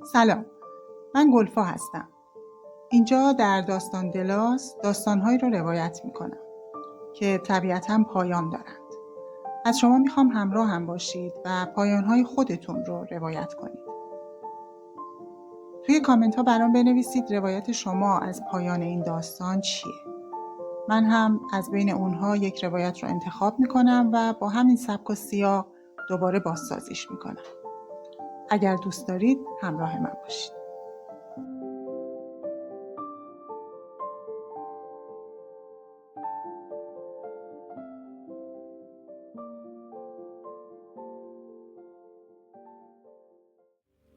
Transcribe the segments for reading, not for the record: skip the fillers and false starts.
سلام، من گلفا هستم. اینجا در داستان دلاس داستانهایی رو روایت میکنم که طبیعتاً پایان دارند. از شما میخوام همراه هم باشید و پایانهای خودتون رو روایت کنید. توی کامنت ها برام بنویسید روایت شما از پایان این داستان چیه. من هم از بین اونها یک روایت رو انتخاب میکنم و با همین سبک و سیاق دوباره بازسازیش میکنم. اگر دوست دارید همراه من باشید.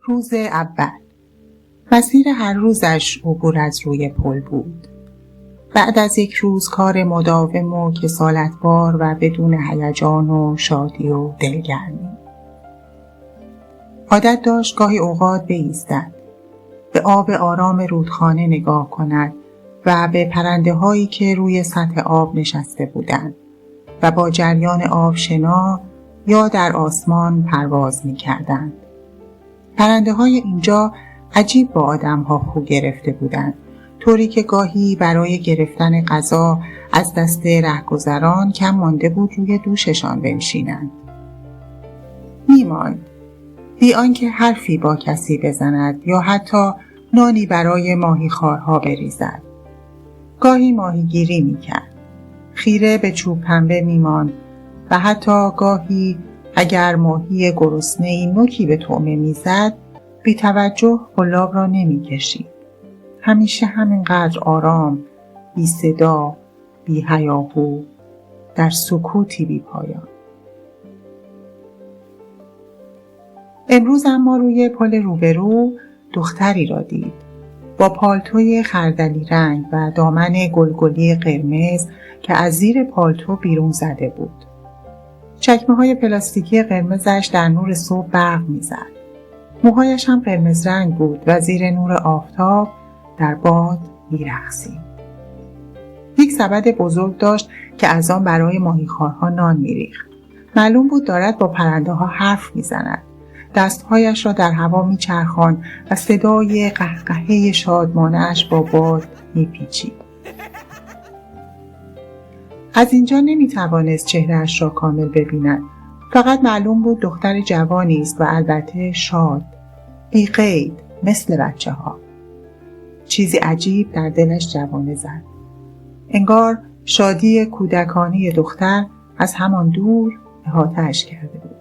روز اول. مسیر هر روزش عبور از روی پل بود. بعد از یک روز کار مداوم و کسالتبار و بدون هیجان و شادی و دلگرمی. عادت داشت گاهی اوقات بایستد، به آب آرام رودخانه نگاه کند و به پرنده هایی که روی سطح آب نشسته بودند و با جریان آب شنا یا در آسمان پرواز می کردند. پرنده های اینجا عجیب با آدم ها خو گرفته بودند، طوری که گاهی برای گرفتن غذا از دست رهگذران کم مانده بود روی دوششان بنشینند. میماند، بی آنکه حرفی با کسی بزند یا حتی نانی برای ماهیخوارها بریزد. گاهی ماهیگیری میکرد، خیره به چوب پنبه میماند و حتی گاهی اگر ماهی گرسنه‌ای نوکی به طعمه میزد بی توجه قلاب را نمیکشید. همیشه همینقدر آرام، بی صدا، بی هیاهو، در سکوتی بی پایان. امروز اما روی پل روبرو دختری را دید، با پالتوی خردلی رنگ و دامن گلگلی قرمز که از زیر پالتو بیرون زده بود. چکمه‌های پلاستیکی قرمزش در نور صبح برق می‌زد. موهایش هم قرمز رنگ بود و زیر نور آفتاب در باد می‌رقصید. یک سبد بزرگ داشت که از آن برای ماهیخوارها نان می‌ریخت. معلوم بود دارد با پرنده‌ها حرف می‌زند. دستهایش را در هوا می‌چرخاند و صدای قهقهه شادمانه‌اش با باد می‌پیچید. از اینجا نمی‌توانست چهره‌اش را کامل ببیند. فقط معلوم بود دختر جوانی است و البته شاد، بی قید، مثل بچه‌ها. چیزی عجیب در دلش جوانه زد. انگار شادی کودکانه دختر از همان دور احاطه‌اش کرده بود.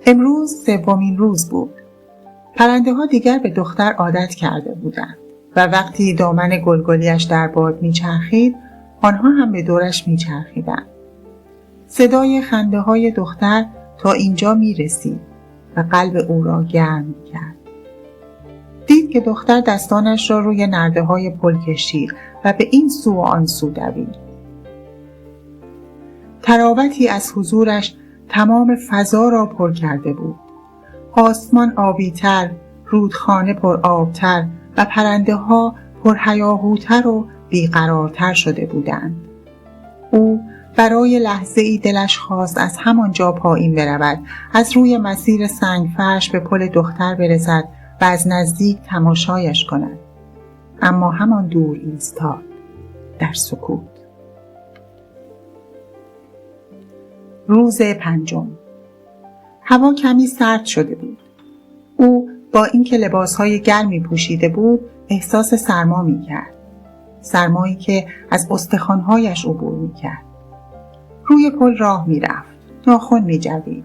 امروز سومین روز بود. پرنده‌ها دیگر به دختر عادت کرده بودند و وقتی دامن گلگلیش در باد میچرخید، آنها هم به دورش میچرخیدند. صدای خنده‌های دختر تا اینجا میرسید و قلب او را گرم کرد. دید که دختر دستانش را روی نرده‌های پل کشید و به این سو و آن سو دوید. تراوتی از حضورش تمام فضا را پر کرده بود. آسمان آبی‌تر، رودخانه پر آبتر و پرنده‌ها پر هیاهوتر و بیقرارتر شده بودند. او برای لحظه‌ای دلش خواست از همانجا پایین برود، از روی مسیر سنگفرش به پل دختر برسد و از نزدیک تماشایش کند. اما همان دور ایستاد، در سکوت. روز پنجم. هوا کمی سرد شده بود. او با اینکه لباسهای گرمی پوشیده بود احساس سرما می‌کرد. سرمایی که از استخوان‌هایش عبور می‌کرد. روی پل راه می‌رفت، ناخن می‌جوید.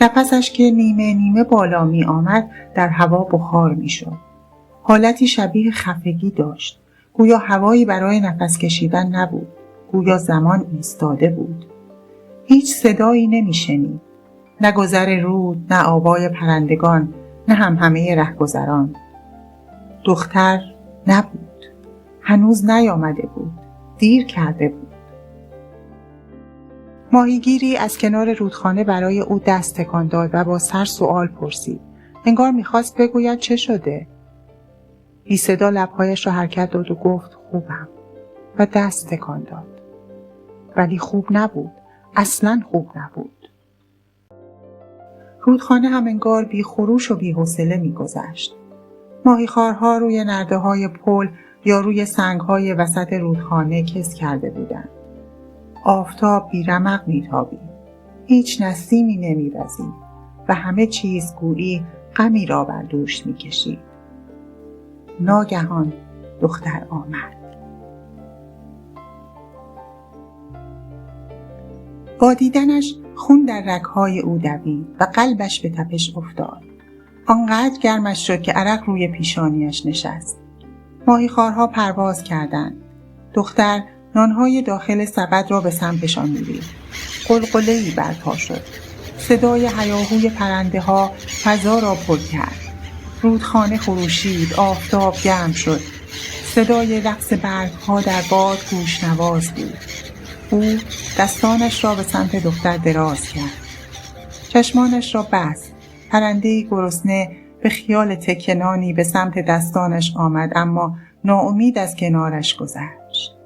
نفسش که نیمه نیمه بالا می‌آمد در هوا بخار می‌شد. حالتی شبیه خفگی داشت. گویا هوایی برای نفس کشیدن نبود. گویا زمان ایستاده بود. هیچ صدایی نمی‌شنید. نه گذر رود، نه آوای پرندگان، نه همهمه رهگذران. دختر نبود. هنوز نیامده بود. دیر کرده بود. ماهیگیری از کنار رودخانه برای او دست تکان داد و با سر سؤال پرسید. انگار می‌خواست بگوید چه شده؟ بی صدا لب‌هایش را حرکت داد و گفت خوبم و دست تکان داد. ولی خوب نبود. اصلاً خوب نبود. رودخانه هم انگار بی خروش و بی حوصله می‌گذشت. ماهیخوارها روی نرده‌های پل یا روی سنگ‌های وسط رودخانه کز کرده بودند. آفتاب بی‌رمق می‌تابید. هیچ نسیمی نمی‌وزید و همه چیز گویی غمی را بر دوش می‌کشید. ناگهان دختر آمد. با دیدنش خون در رگ‌های او دوید و قلبش به تپش افتاد. آنقدر گرمش شد که عرق روی پیشانیش نشست. ماهیخوارها پرواز کردند. دختر نانهای داخل سبد را به سمتشان می‌ریخت. قلقله‌ای برپا شد. صدای هیاهوی پرنده‌ها فضا را پر کرد. رودخانه خروشید، آفتاب گرم شد. صدای رقص برگ‌ها در باد گوشنواز بود. او دستانش را به سمت دختر دراز کرد. چشمانش را بست. پرنده‌ای گرسنه به خیال تکه نانی به سمت دستانش آمد، اما ناامید از کنارش گذشت.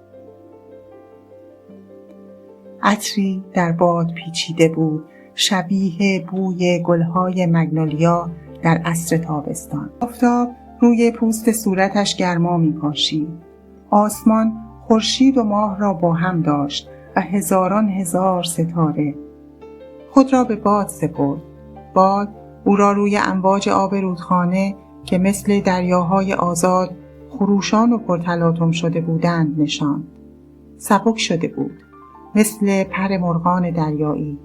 عطری در باد پیچیده بود، شبیه بوی گلهای مگنولیا در عصر تابستان. آفتاب روی پوست صورتش گرما می‌پاشید. آسمان خورشید و ماه را با هم داشت و هزاران هزار ستاره. خود را به باد سپرد. باد او را روی امواج آب رودخانه که مثل دریاهای آزاد خروشان و پرتلاطم شده بودند نشاند. سبک شده بود، مثل پر مرغان دریایی.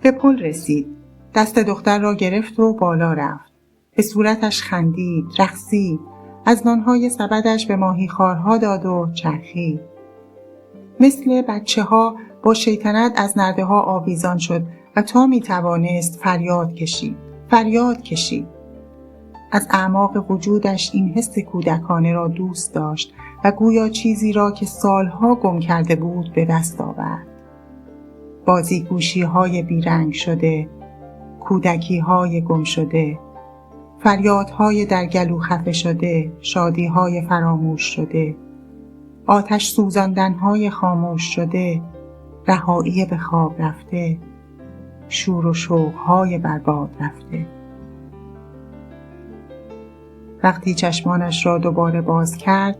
به پل رسید. دست دختر را گرفت و بالا رفت. به صورتش خندید، رقصید. از نانهای سبدش به ماهیخوارها داد و چرخید. مثل بچه‌ها با شیطنت از نرده‌ها آویزان شد و تا می‌توانست فریاد کشید. از اعماق وجودش این حس کودکانه را دوست داشت و گویا چیزی را که سالها گم کرده بود به دست آورد. بازیگوشی‌های بیرنگ شده، کودکی‌های گم شده، فریادهای در گلو خفه شده، شادی‌های فراموش شده، آتش سوزاندن‌های خاموش شده، رهایی به خواب رفته، شور و شوق‌های برباد رفته. وقتی چشمانش را دوباره باز کرد،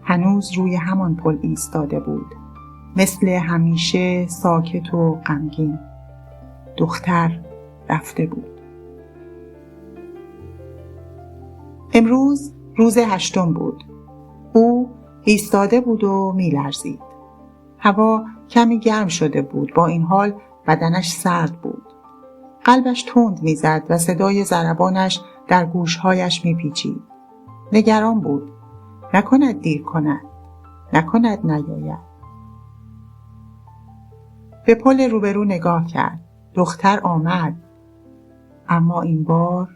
هنوز روی همان پل ایستاده بود، مثل همیشه ساکت و غمگین. دختر رفته بود. امروز روز 8 بود. او ایستاده بود و می‌لرزید. هوا کمی گرم شده بود، با این حال بدنش سرد بود. قلبش تند می‌زد و صدای ضربانش در گوشهایش می‌پیچید. نگران بود. نکند دیر کند. نکند نیاید. به پل روبرو نگاه کرد. دختر آمد. اما این بار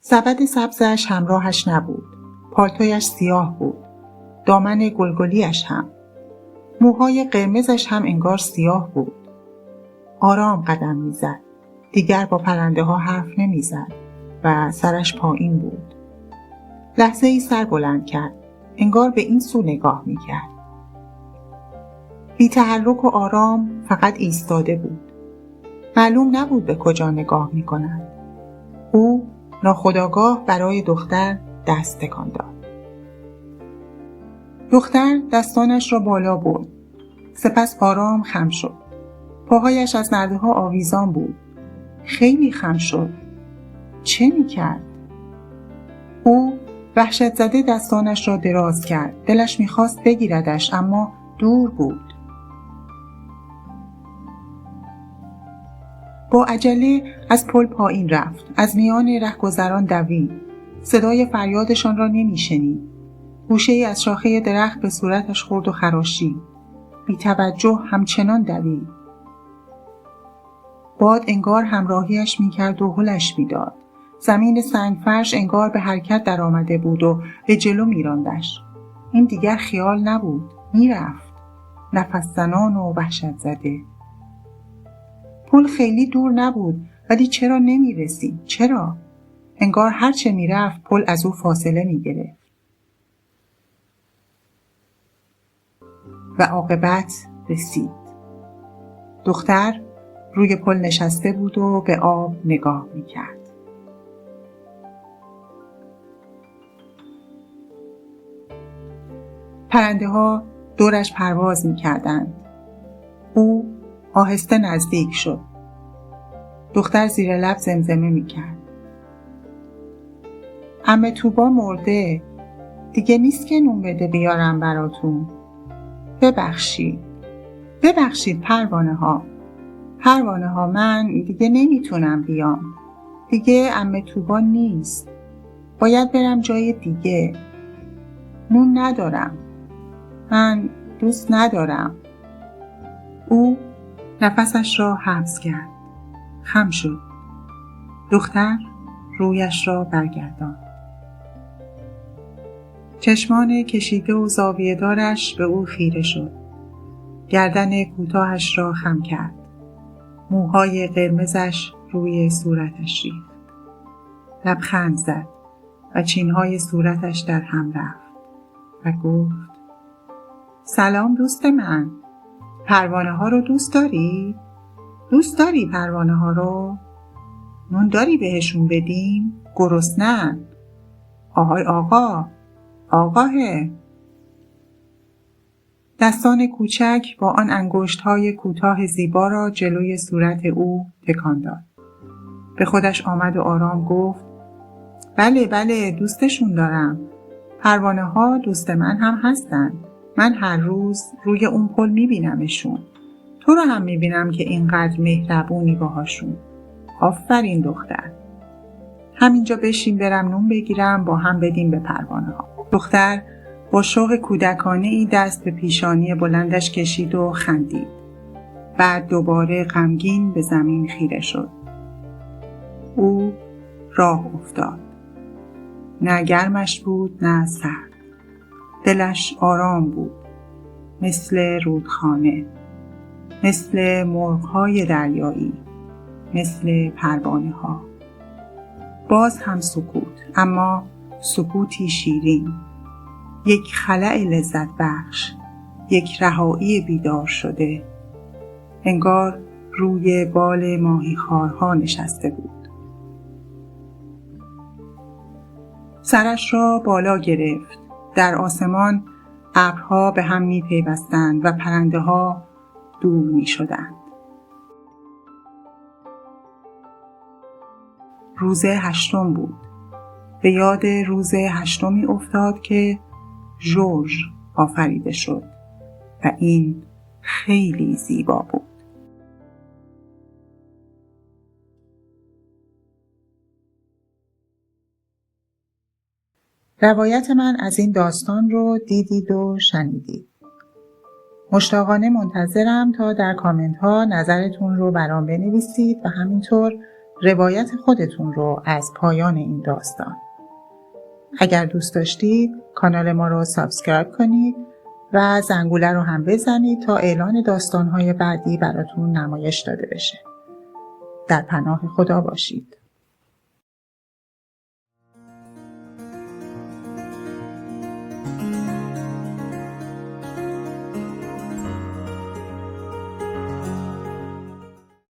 سبد سبزش همراهش نبود. پالتویش سیاه بود. دامن گلگلیش هم. موهای قرمزش هم انگار سیاه بود. آرام قدم میزد. دیگر با پرنده ها حرف نمیزد و سرش پایین بود. لحظه ای سر بلند کرد. انگار به این سو نگاه میکرد. بی تحرک و آرام فقط ایستاده بود. معلوم نبود به کجا نگاه میکند. او ناخودآگاه برای دختر دست تکان داد. دختر دستانش را بالا برد. سپس آرام خم شد. پاهایش از نرده‌ها آویزان بود. خیلی خم شد. چه می‌کرد؟ او وحشت زده دستانش را دراز کرد. دلش می‌خواست بگیردش، اما دور بود. با عجله از پل پایین رفت. از میان رهگذران دوید. صدای فریادشان را نمی‌شنید. گوشه‌ای از شاخه درخت به صورتش خورد و خراشید. بی توجه همچنان دوید. باد انگار همراهیش می‌کرد و هلش می‌داد. زمین سنگفرش انگار به حرکت در آمده بود و به جلو می‌راندش. این دیگر خیال نبود. می‌رفت. نفس زنان و وحشت زده. پل خیلی دور نبود، ولی چرا نمی‌رسید؟ چرا؟ انگار هرچه می‌رفت پل از او فاصله می‌گرفت. و عاقبت رسید. دختر روی پل نشسته بود و به آب نگاه می‌کرد. پرنده‌ها دورش پرواز می‌کردند. او آهسته نزدیک شد. دختر زیر لب زمزمه می‌کرد: عمه توبا مرده. دیگه نیست که نون بده بیارم براتون. ببخشید پروانه ها، من دیگه نمیتونم بیام. دیگه عمه توبا نیست. باید برم جای دیگه. نون ندارم. من دوست ندارم. او نفسش را حبس کرد. خم شد. دختر رویش را برگرداند. چشمان کشیده و زاویه دارش به او خیره شد. گردن کوتاهش را خم کرد. موهای قرمزش روی صورتش ریخت. لبخند زد و چینهای صورتش در هم رفت و گفت: سلام دوست من. پروانه ها رو دوست داری؟ دوست داری پروانه ها رو؟ نون داری بهشون بدیم؟ گرسنه‌اند. آهای آقاه. دستان کوچک با آن انگشت‌های کوتاه زیبا را جلوی صورت او تکان داد. به خودش آمد و آرام گفت: بله دوستشون دارم. پروانه ها دوست من هم هستن. من هر روز روی اون پل میبینمشون. تو رو هم میبینم که اینقدر مهربونی باهاشون. آفرین دختر. همینجا بشین برم نون بگیرم با هم بدیم به پروانه ها. دختر با شوق کودکانه ای دست به پیشانی بلندش کشید و خندید. بعد دوباره غمگین به زمین خیره شد. او راه افتاد. نه گرمش بود نه سرد. دلش آرام بود. مثل رودخانه. مثل مرغ‌های دریایی. مثل پروانه ها. باز هم سکوت، اما سکوتی شیرین. یک خلأ لذت بخش. یک رهایی بیدار شده. انگار روی بال ماهیخوارها نشسته بود. سرش را بالا گرفت. در آسمان ابرها به هم می پیوستند و پرنده ها دور می شدند. روز 8 بود. به یاد روز 8 افتاد که ژورژ آفریده شد و این خیلی زیبا بود. روایت من از این داستان رو دیدید و شنیدید. مشتاقانه منتظرم تا در کامنت ها نظرتون رو برام بنویسید و همینطور روایت خودتون رو از پایان این داستان. اگر دوست داشتید کانال ما رو سابسکرایب کنید و زنگوله رو هم بزنید تا اعلان داستان‌های بعدی براتون نمایش داده بشه. در پناه خدا باشید.